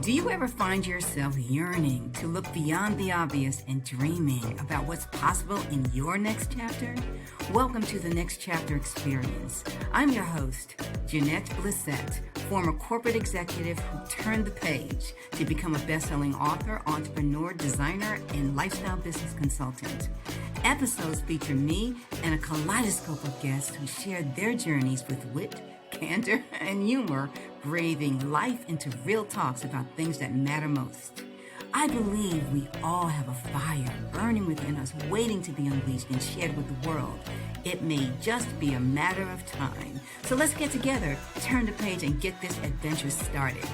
Do you ever find yourself yearning to look beyond the obvious and dreaming about what's possible in your next chapter? Welcome to the Next Chapter Experience. I'm your host, Jeanette Blissett, former corporate executive who turned the page to become a best-selling author, entrepreneur, designer, and lifestyle business consultant. Episodes feature me and a kaleidoscope of guests who share their journeys with wit, candor, and humor, breathing life into real talks about things that matter most. I believe we all have a fire burning within us, waiting to be unleashed and shared with the world. It may just be a matter of time. So let's get together, turn the page, and get this adventure started.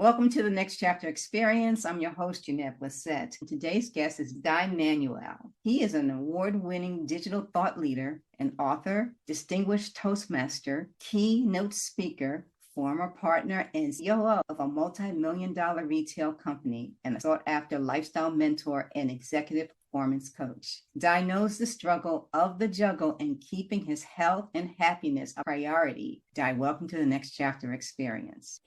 Welcome to the Next Chapter Experience. I'm your host, Jeanette Blissett. Today's guest is Dai Manuel. He is an award-winning digital thought leader, an author, distinguished Toastmaster, keynote speaker, former partner and COO of a multi-million-dollar retail company, and a sought-after lifestyle mentor and executive performance coach. Dai knows the struggle of the juggle and keeping his health and happiness a priority. Dai, welcome to the Next Chapter Experience.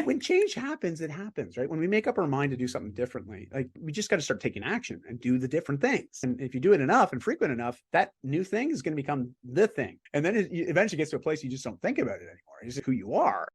When change happens, it happens, right? When we make up our mind to do something differently, like we just got to start taking action and do the different things. And if you do it enough and frequent enough, that new thing is going to become the thing. And then it eventually gets to a place you just don't think about it anymore. It's just who you are.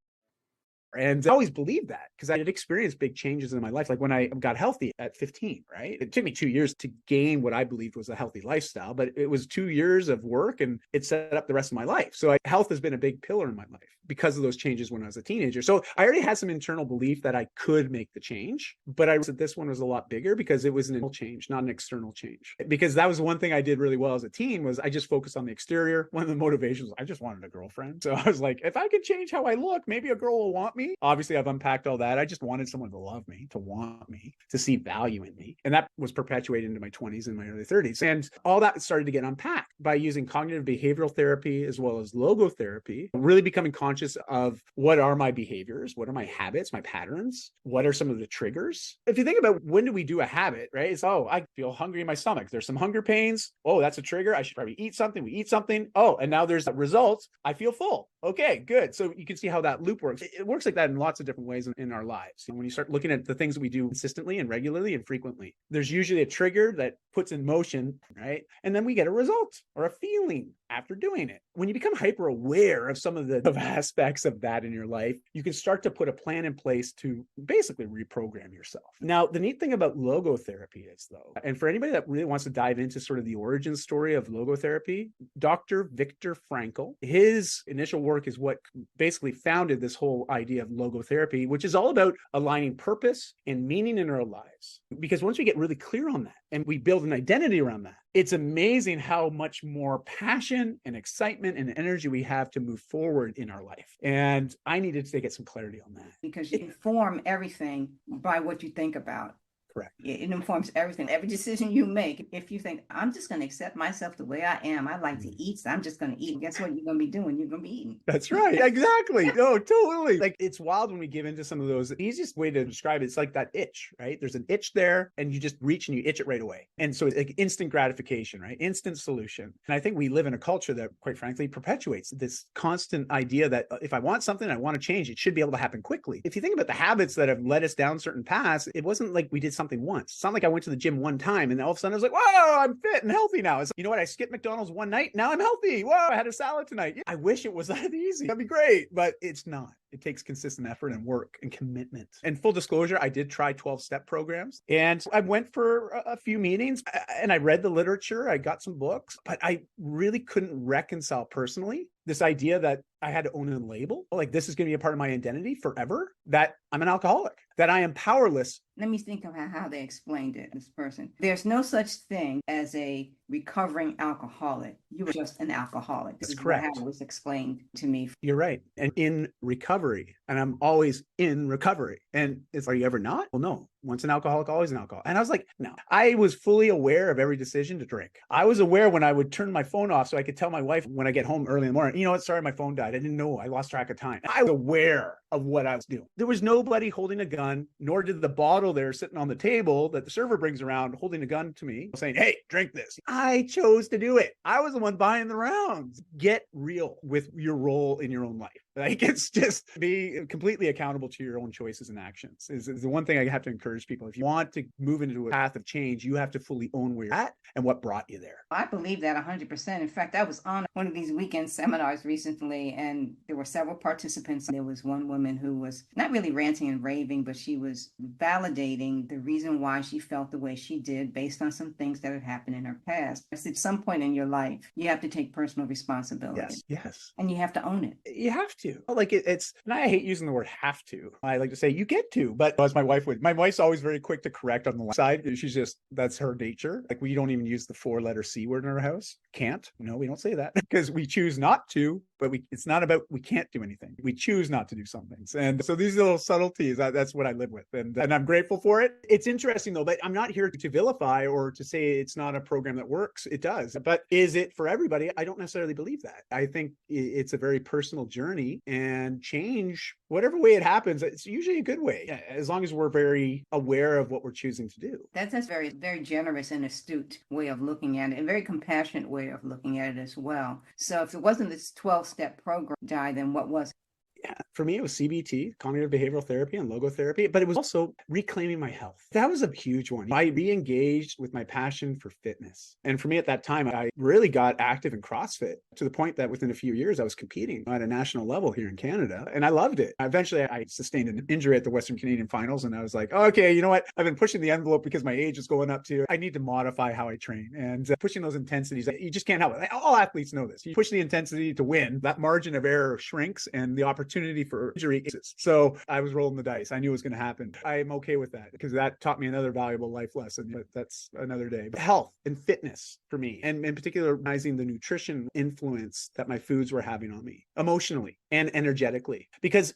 And I always believed that because I had experienced big changes in my life. Like when I got healthy at 15, right? It took me 2 years to gain what I believed was a healthy lifestyle, but it was 2 years of work and it set up the rest of my life. So health has been a big pillar in my life because of those changes when I was a teenager. So I already had some internal belief that I could make the change, but I said this one was a lot bigger because it was an internal change, not an external change. Because that was one thing I did really well as a teen was I just focused on the exterior. One of the motivations was I just wanted a girlfriend. So I was like, if I could change how I look, maybe a girl will want me. Obviously, I've unpacked all that. I just wanted someone to love me, to want me, to see value in me. And that was perpetuated into my 20s and my early 30s. And all that started to get unpacked by using cognitive behavioral therapy as well as logotherapy, really becoming conscious of what are my behaviors, what are my habits, my patterns, what are some of the triggers. If you think about when do we do a habit, right? It's, oh, I feel hungry in my stomach. There's some hunger pains. Oh, that's a trigger. I should probably eat something. We eat something. Oh, and now there's a result. I feel full. Okay, good. So you can see how that loop works. It works like that in lots of different ways in our lives. And when you start looking at the things that we do consistently and regularly and frequently, there's usually a trigger that puts in motion, right? And then we get a result or a feeling after doing it. When you become hyper aware of some of the aspects of that in your life, you can start to put a plan in place to basically reprogram yourself. Now, the neat thing about logotherapy is though, and for anybody that really wants to dive into sort of the origin story of logotherapy, Dr. Viktor Frankl, his initial work is what basically founded this whole idea of logotherapy, which is all about aligning purpose and meaning in our lives. Because once we get really clear on that and we build an identity around that, it's amazing how much more passion and excitement and energy we have to move forward in our life. And I needed to get some clarity on that. Because you inform everything by what you think about. Correct. It informs everything. Every decision you make, if you think, I'm just going to accept myself the way I am, I like to eat, so I'm just going to eat. Guess what you're going to be doing? You're going to be eating. That's right. Exactly. No, totally. Like it's wild when we give into some of those. The easiest way to describe it, it's like that itch, right? There's an itch there and you just reach and you itch it right away. And so it's like instant gratification, right? Instant solution. And I think we live in a culture that quite frankly perpetuates this constant idea that if I want something, I want to change, it should be able to happen quickly. If you think about the habits that have led us down certain paths, it wasn't like we did something once. It's not like I went to the gym one time and all of a sudden I was like, whoa, I'm fit and healthy now. It's like, you know what? I skipped McDonald's one night. Now I'm healthy. Whoa, I had a salad tonight. I wish it was that easy. That'd be great, but it's not. It takes consistent effort and work and commitment. And full disclosure, I did try 12-step programs and I went for a few meetings and I read the literature. I got some books, but I really couldn't reconcile personally this idea that I had to own a label, like this is going to be a part of my identity forever, that I'm an alcoholic, that I am powerless. Let me think of how they explained it, this person. There's no such thing as a recovering alcoholic. You were just an alcoholic. That's correct. How it was explained to me. You're right. And in recovery, and I'm always in recovery. And it's, are you ever not? Well, no. once an alcoholic, always an alcoholic. And I was like, no, I was fully aware of every decision to drink. I was aware when I would turn my phone off so I could tell my wife when I get home early in the morning, you know what, sorry, my phone died. I didn't know. I lost track of time. I was aware of what I was doing. There was nobody holding a gun, nor did the bottle there sitting on the table that the server brings around holding a gun to me saying, hey, drink this. I chose to do it. I was the one buying the rounds. Get real with your role in your own life. Like, it's just be completely accountable to your own choices and actions is the one thing I have to encourage people. If you want to move into a path of change, you have to fully own where you're at and what brought you there. I believe that 100%. In fact, I was on one of these weekend seminars recently, and there were several participants. There was one woman who was not really ranting and raving, but she was validating the reason why she felt the way she did based on some things that had happened in her past. At some point in your life, you have to take personal responsibility. Yes. And you have to own it. You have to. Like it's, and I hate using the word have to. I like to say you get to, but as my wife's always very quick to correct on the side. She's just, that's her nature. Like, we don't even use the 4-letter C word in our house. Can't. No, we don't say that because we choose not to, but it's not about, we can't do anything. We choose not to do some things. And so these little subtleties, that's what I live with. And I'm grateful for it. It's interesting though, but I'm not here to vilify or to say it's not a program that works. It does. But is it for everybody? I don't necessarily believe that. I think it's a very personal journey, and change, whatever way it happens, it's usually a good way, as long as we're very aware of what we're choosing to do. That's very, very generous and astute way of looking at it, and very compassionate way of looking at it as well. So if it wasn't this 12-step program, Dai, then what was it? Yeah, for me, it was CBT, cognitive behavioral therapy and logotherapy, but it was also reclaiming my health. That was a huge one. I re-engaged with my passion for fitness. And for me at that time, I really got active in CrossFit to the point that within a few years, I was competing at a national level here in Canada. And I loved it. Eventually, I sustained an injury at the Western Canadian Finals. And I was like, oh, okay, you know what? I've been pushing the envelope because my age is going up too. I need to modify how I train. And pushing those intensities, you just can't help it. All athletes know this. You push the intensity to win, that margin of error shrinks and the opportunity for injury exists. So I was rolling the dice. I knew it was going to happen. I'm okay with that because that taught me another valuable life lesson, but that's another day. But health and fitness for me, and in particular, recognizing the nutrition influence that my foods were having on me emotionally and energetically, because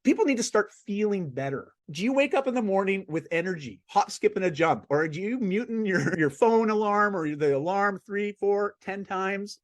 people need to start feeling better. Do you wake up in the morning with energy, hop, skip, and a jump? Or do you mute your phone alarm or the alarm 3, 4, 10 times?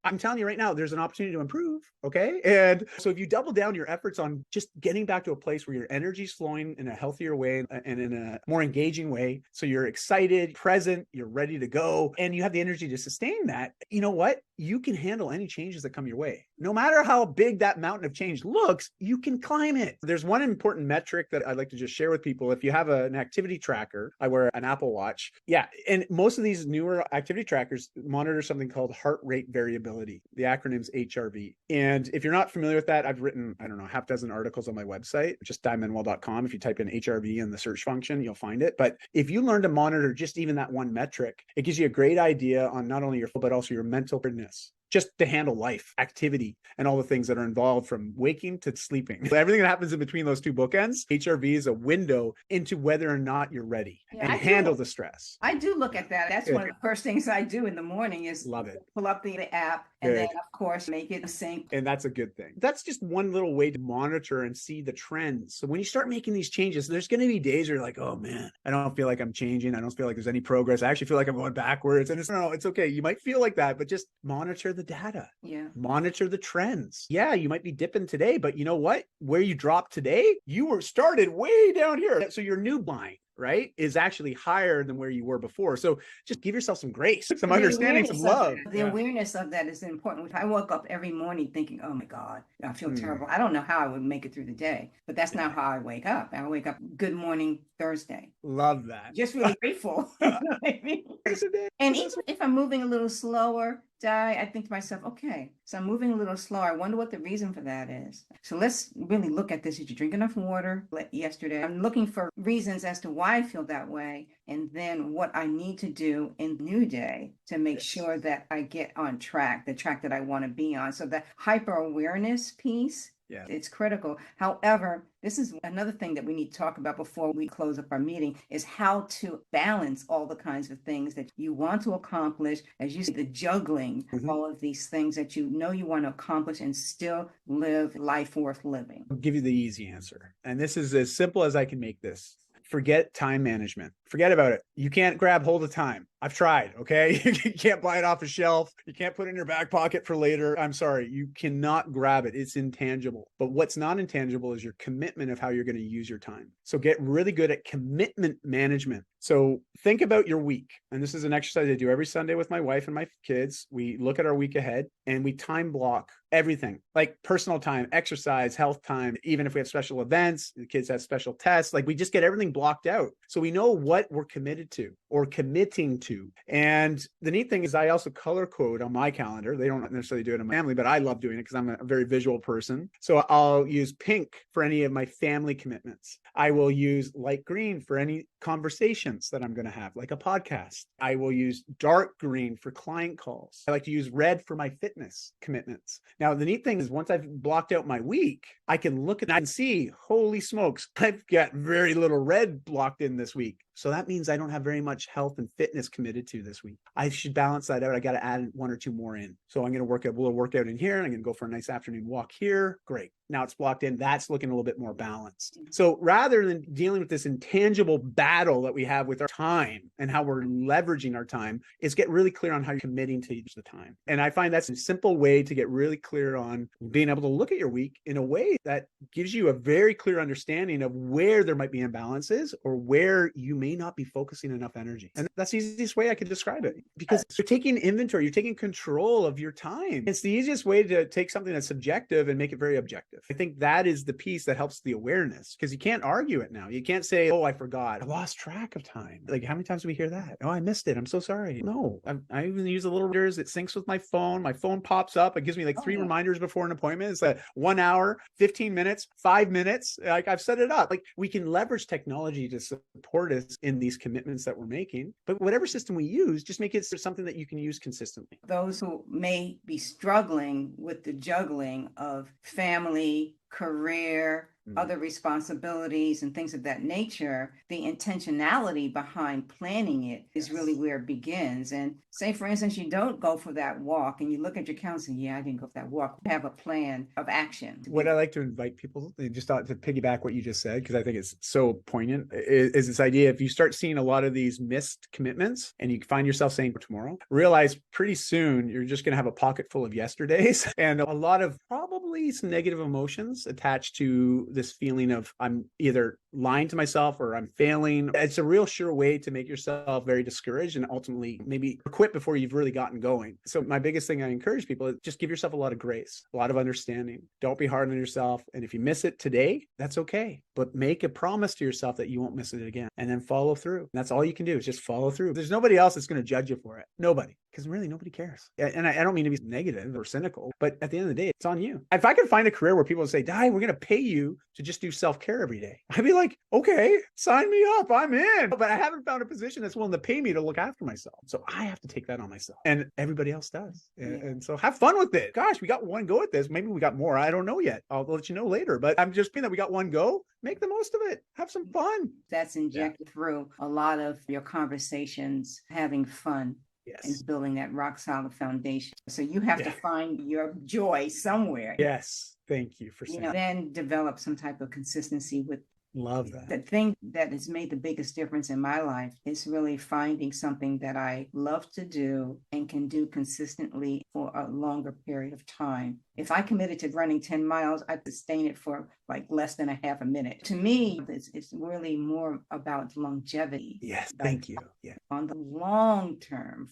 I'm telling you right now, there's an opportunity to improve. Okay. And so if you double down your efforts on just getting back to a place where your energy is flowing in a healthier way and in a more engaging way, so you're excited, present, you're ready to go, and you have the energy to sustain that, you know what? You can handle any changes that come your way. No matter how big that mountain of change looks, you can climb it. There's one important metric that I'd like to just share with people. If you have an activity tracker, I wear an Apple Watch. Yeah. And most of these newer activity trackers monitor something called heart rate variability. The acronym's HRV. And if you're not familiar with that, I've written, I don't know, half dozen articles on my website, just DaiManuel.com. If you type in HRV in the search function, you'll find it. But if you learn to monitor just even that one metric, it gives you a great idea on not only your, but also your mental preparedness, just to handle life, activity, and all the things that are involved from waking to sleeping. So everything that happens in between those two bookends, HRV is a window into whether or not you're ready and handle the stress. I do look at that. That's one of the first things I do in the morning is love it. Pull up the app and then, of course, make it sync. And that's a good thing. That's just one little way to monitor and see the trends. So when you start making these changes, there's going to be days where you're like, oh man, I don't feel like I'm changing. I don't feel like there's any progress. I actually feel like I'm going backwards. And it's okay. You might feel like that, but just monitor the data. Yeah. Monitor the trends. Yeah, you might be dipping today, but you know what? Where you dropped today, you were started way down here. So your new line, right, is actually higher than where you were before. So just give yourself some grace, some understanding, some love. The awareness of that is important. I woke up every morning thinking, oh my God, I feel terrible. I don't know how I would make it through the day, but that's not how I wake up. I wake up, good morning, Thursday. Love that. Just really grateful. And even if I'm moving a little slower, Dai, I think to myself, okay, so I'm moving a little slower. I wonder what the reason for that is. So let's really look at this. Did you drink enough water yesterday? I'm looking for reasons as to why I feel that way, and then what I need to do in the new day to make sure that I get on track, the track that I want to be on. So the hyper awareness piece, it's critical. However, this is another thing that we need to talk about before we close up our meeting is how to balance all the kinds of things that you want to accomplish. As you say, the juggling, all of these things that you know you want to accomplish and still live life worth living. I'll give you the easy answer. And this is as simple as I can make this. forget time management. Forget about it. You can't grab hold of time. I've tried, okay? You can't buy it off a shelf. You can't put it in your back pocket for later. I'm sorry. You cannot grab it. It's intangible. But what's not intangible is your commitment of how you're going to use your time. So get really good at commitment management. So think about your week. And this is an exercise I do every Sunday with my wife and my kids. We look at our week ahead and we time block everything, like personal time, exercise, health time. Even if we have special events, the kids have special tests, like we just get everything blocked out. So we know what we're committed to or committing to. And the neat thing is I also color code on my calendar. They don't necessarily do it in my family, but I love doing it because I'm a very visual person. So I'll use pink for any of my family commitments. I will use light green for any conversations that I'm going to have, like a podcast. I will use dark green for client calls. I like to use red for my fitness commitments. Now, the neat thing is once I've blocked out my week, I can look at that and see, holy smokes, I've got very little red blocked in this week. So that means I don't have very much health and fitness committed to this week. I should balance that out. I got to add one or two more in. So I'm going to work out a little workout in here. I'm going to go for a nice afternoon walk here. Great. Now it's blocked in. That's looking a little bit more balanced. So rather than dealing with this intangible battle that we have with our time and how we're leveraging our time, is get really clear on how you're committing to use the time. And I find that's a simple way to get really clear on being able to look at your week in a way that gives you a very clear understanding of where there might be imbalances or where you may not be focusing enough energy. And that's the easiest way I could describe it, because you're taking inventory, you're taking control of your time. It's the easiest way to take something that's subjective and make it very objective. I think that is the piece that helps the awareness, because you can't argue it now. You can't say, oh, I forgot. I lost track of time. Like, how many times do we hear that? Oh, I missed it. I'm so sorry. No, I even use the little reminders. It syncs with my phone. My phone pops up. It gives me like three reminders before an appointment. It's 1 hour, 15 minutes, 5 minutes. Like, I've set it up. Like, we can leverage technology to support us in these commitments that we're making. But whatever system we use, just make it something that you can use consistently. Those who may be struggling with the juggling of family, career, other responsibilities and things of that nature, the intentionality behind planning it is really where it begins. And say, for instance, you don't go for that walk and you look at your calendar and say, yeah, I didn't go for that walk. Have a plan of action. What I like to invite people, just to piggyback what you just said, because I think it's so poignant, is this idea, if you start seeing a lot of these missed commitments and you find yourself saying tomorrow, realize pretty soon you're just going to have a pocket full of yesterdays and a lot of probably some negative emotions attached to this feeling of I'm either lying to myself or I'm failing. It's a real sure way to make yourself very discouraged and ultimately maybe quit before you've really gotten going. So my biggest thing I encourage people is just give yourself a lot of grace, a lot of understanding. Don't be hard on yourself. And if you miss it today, that's okay. But make a promise to yourself that you won't miss it again and then follow through. And that's all you can do is just follow through. There's nobody else that's going to judge you for it. Nobody. Because really nobody cares. And I don't mean to be negative or cynical, but at the end of the day, it's on you. If I could find a career where people say, Dai, we're going to pay you to just do self-care every day, I'd be like, okay, sign me up. I'm in. But I haven't found a position that's willing to pay me to look after myself. So I have to take that on myself. And everybody else does. And so have fun with it. Gosh, we got one go at this. Maybe we got more. I don't know yet. I'll let you know later. But I'm just being that we got one go. Make the most of it. Have some fun. That's injected through a lot of your conversations, having fun. Yes. And building that rock solid foundation. So you have to find your joy somewhere. Yes. Thank you for saying that. Then develop some type of consistency with. Love that. The thing that has made the biggest difference in my life is really finding something that I love to do and can do consistently for a longer period of time. If I committed to running 10 miles, I'd sustain it for like less than a half a minute. To me, it's really more about longevity. Yes, thank you. Yeah. On the long term,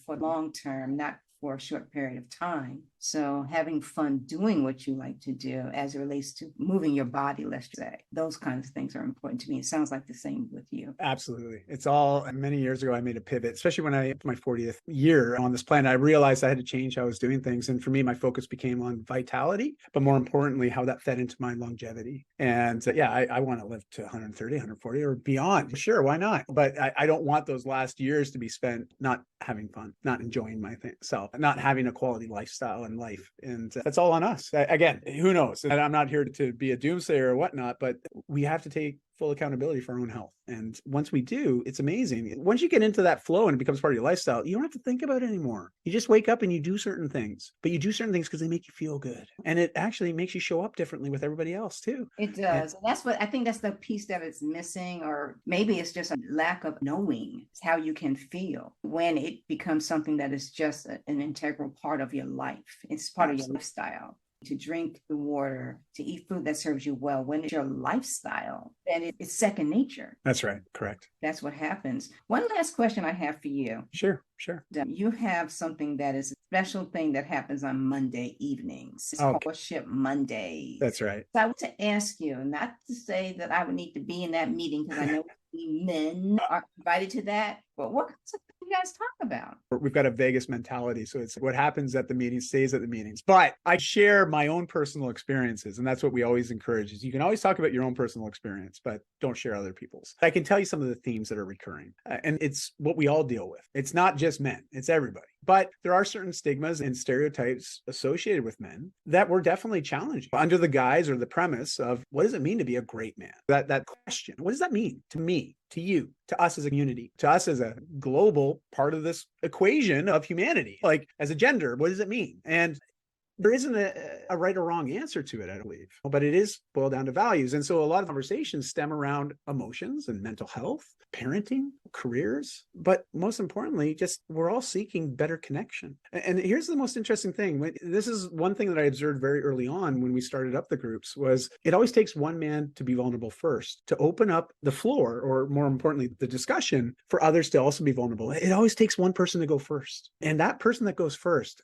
not for a short period of time. So having fun doing what you like to do as it relates to moving your body, let's say, those kinds of things are important to me. It sounds like the same with you. Absolutely. It's all, many years ago, I made a pivot, especially when I hit my 40th year on this planet. I realized I had to change how I was doing things. And for me, my focus became on vitality, but more importantly, how that fed into my longevity. And I want to live to 130, 140 or beyond. Sure, why not? But I don't want those last years to be spent not having fun, not enjoying my self, not having a quality lifestyle in life. And that's all on us. Again, who knows? And I'm not here to be a doomsayer or whatnot, but we have to take full accountability for our own health. And once we do, it's amazing. Once you get into that flow and it becomes part of your lifestyle, you don't have to think about it anymore. You just wake up and you do certain things, but you do certain things because they make you feel good. And it actually makes you show up differently with everybody else too. It does. And that's what I think, that's the piece that is missing, or maybe it's just a lack of knowing how you can feel when it becomes something that is just an integral part of your life. It's part of your lifestyle. To drink the water, to eat food that serves you well, when it's your lifestyle, then it's second nature. That's right. Correct. That's what happens. One last question I have for you. Sure. You have something that is a special thing that happens on Monday evenings. It's called Worship Monday. That's right. So I want to ask you, not to say that I would need to be in that meeting, because I know men are invited to that, but what you guys talk about? We've got a Vegas mentality. So it's what happens at the meetings stays at the meetings. But I share my own personal experiences. And that's what we always encourage is you can always talk about your own personal experience, but don't share other people's. I can tell you some of the themes that are recurring. And it's what we all deal with. It's not just men, it's everybody. But there are certain stigmas and stereotypes associated with men that we're definitely challenging under the guise or the premise of what does it mean to be a great man? That question, what does that mean to me, to you, to us as a community, to us as a global part of this equation of humanity? Like as a gender, what does it mean? And there isn't a right or wrong answer to it, I believe, but it is boiled down to values. And so a lot of conversations stem around emotions and mental health, parenting, careers, but most importantly, just we're all seeking better connection. And here's the most interesting thing. This is one thing that I observed very early on when we started up the groups was it always takes one man to be vulnerable first, to open up the floor, or more importantly, the discussion for others to also be vulnerable. It always takes one person to go first. And that person that goes first,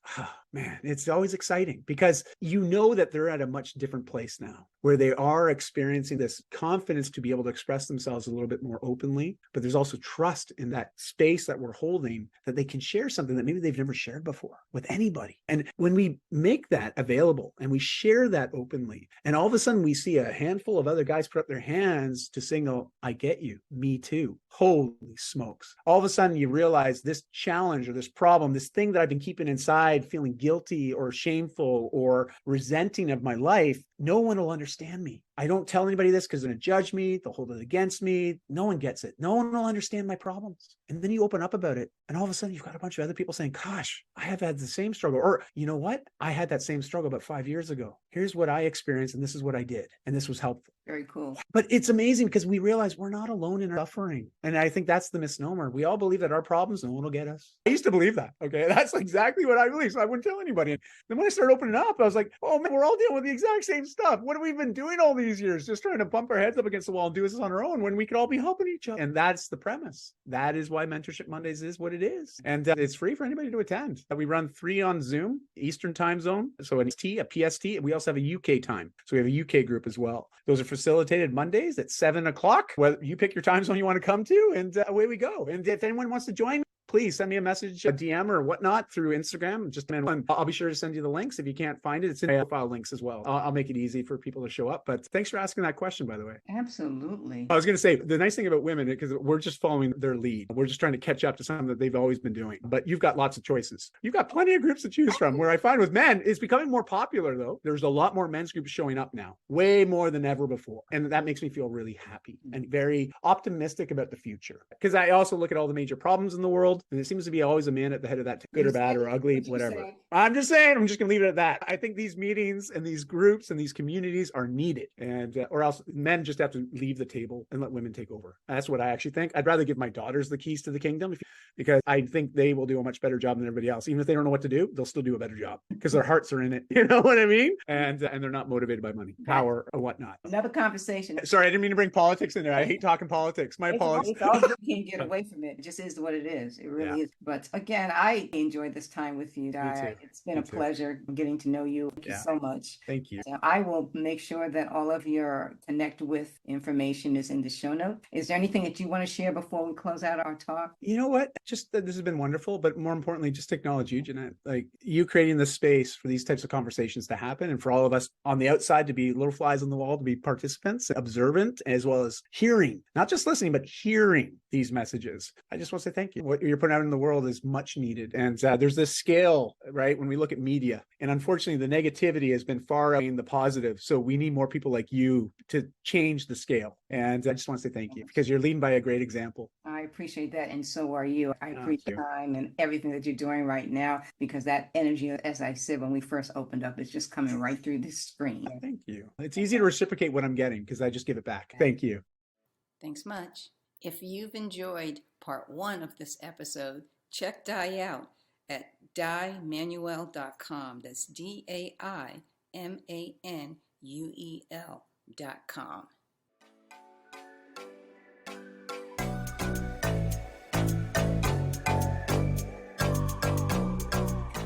man, it's always exciting because you know that they're at a much different place now where they are experiencing this confidence to be able to express themselves a little bit more openly, but there's also trust in that space that we're holding that they can share something that maybe they've never shared before with anybody. And when we make that available and we share that openly, and all of a sudden we see a handful of other guys put up their hands to signal, I get you, me too. Holy smokes. All of a sudden you realize this challenge or this problem, this thing that I've been keeping inside, feeling guilty or shameful or resenting of my life, no one will understand me. I don't tell anybody this because they're going to judge me. They'll hold it against me. No one gets it. No one will understand my problems. And then you open up about it. And all of a sudden you've got a bunch of other people saying, gosh, I have had the same struggle. Or you know what? I had that same struggle about 5 years ago. Here's what I experienced. And this is what I did. And this was helpful. Very cool. But it's amazing because we realize we're not alone in our suffering. And I think that's the misnomer. We all believe that our problems, no one will get us. I used to believe that. Okay. That's exactly what I believe. So I wouldn't tell anybody. And then when I started opening up, I was like, oh man, we're all dealing with the exact same stuff. What have we been doing all these years? Just trying to bump our heads up against the wall and do this on our own when we could all be helping each other. And that's the premise. That is why Mentorship Mondays is what it is. And it's free for anybody to attend. We run 3 on Zoom, Eastern time zone. So an ET, a PST, and we also have a UK time. So we have a UK group as well. Those are facilitated Mondays at 7 o'clock. Whether you pick your time zone you want to come to, and away we go. And if anyone wants to join, please send me a message, a DM or whatnot through Instagram. Just I'll be sure to send you the links. If you can't find it, it's in the profile links as well. I'll make it easy for people to show up. But thanks for asking that question, by the way. Absolutely. I was going to say, the nice thing about women, because we're just following their lead. We're just trying to catch up to something that they've always been doing. But you've got lots of choices. You've got plenty of groups to choose from. Where I find with men, it's becoming more popular, though. There's a lot more men's groups showing up now, way more than ever before. And that makes me feel really happy and very optimistic about the future. Because I also look at all the major problems in the world, and it seems to be always a man at the head of that, good or bad or ugly, whatever. I'm just saying, I'm just going to leave it at that. I think these meetings and these groups and these communities are needed, and or else men just have to leave the table and let women take over. That's what I actually think. I'd rather give my daughters the keys to the kingdom because I think they will do a much better job than everybody else. Even if they don't know what to do, they'll still do a better job because their hearts are in it. You know what I mean? And they're not motivated by money, power, or whatnot. Another conversation. Sorry, I didn't mean to bring politics in there. I hate talking politics. My apologies. It's all good. You can't get away from it. It just is what it is. It really is. But again, I enjoyed this time with you, Dai. It's been a pleasure getting to know you. Thank you so much. Thank you. I will make sure that all of your connect with information is in the show notes. Is there anything that you want to share before we close out our talk? You know what? Just that this has been wonderful, but more importantly, just acknowledge you, Jeanette. Like you creating the space for these types of conversations to happen and for all of us on the outside to be little flies on the wall, to be participants, observant, as well as hearing, not just listening, but hearing these messages. I just want to say thank you. What your you're putting out in the world is much needed. And there's this scale, right? When we look at media, and unfortunately the negativity has been far outweighing the positive. So we need more people like you to change the scale. And I just want to say thank you because you're leading by a great example. I appreciate that. And so are you. I appreciate your time and everything that you're doing right now, because that energy, as I said, when we first opened up, is just coming right through this screen. Thank you. It's easy to reciprocate what I'm getting because I just give it back. Thank you. Thanks much. If you've enjoyed part 1 of this episode, check Dai out at DaiManuel.com. That's DaiManuel.com.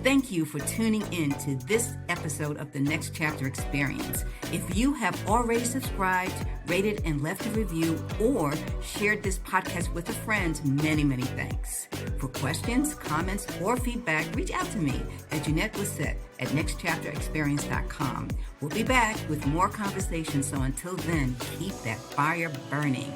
Thank you for tuning in to this episode of the Next Chapter Experience. If you have already subscribed, rated, and left a review, or shared this podcast with a friend, many, many thanks. For questions, comments, or feedback, reach out to me at Jeanette Lissette at nextchapterexperience.com. We'll be back with more conversations, so until then, keep that fire burning.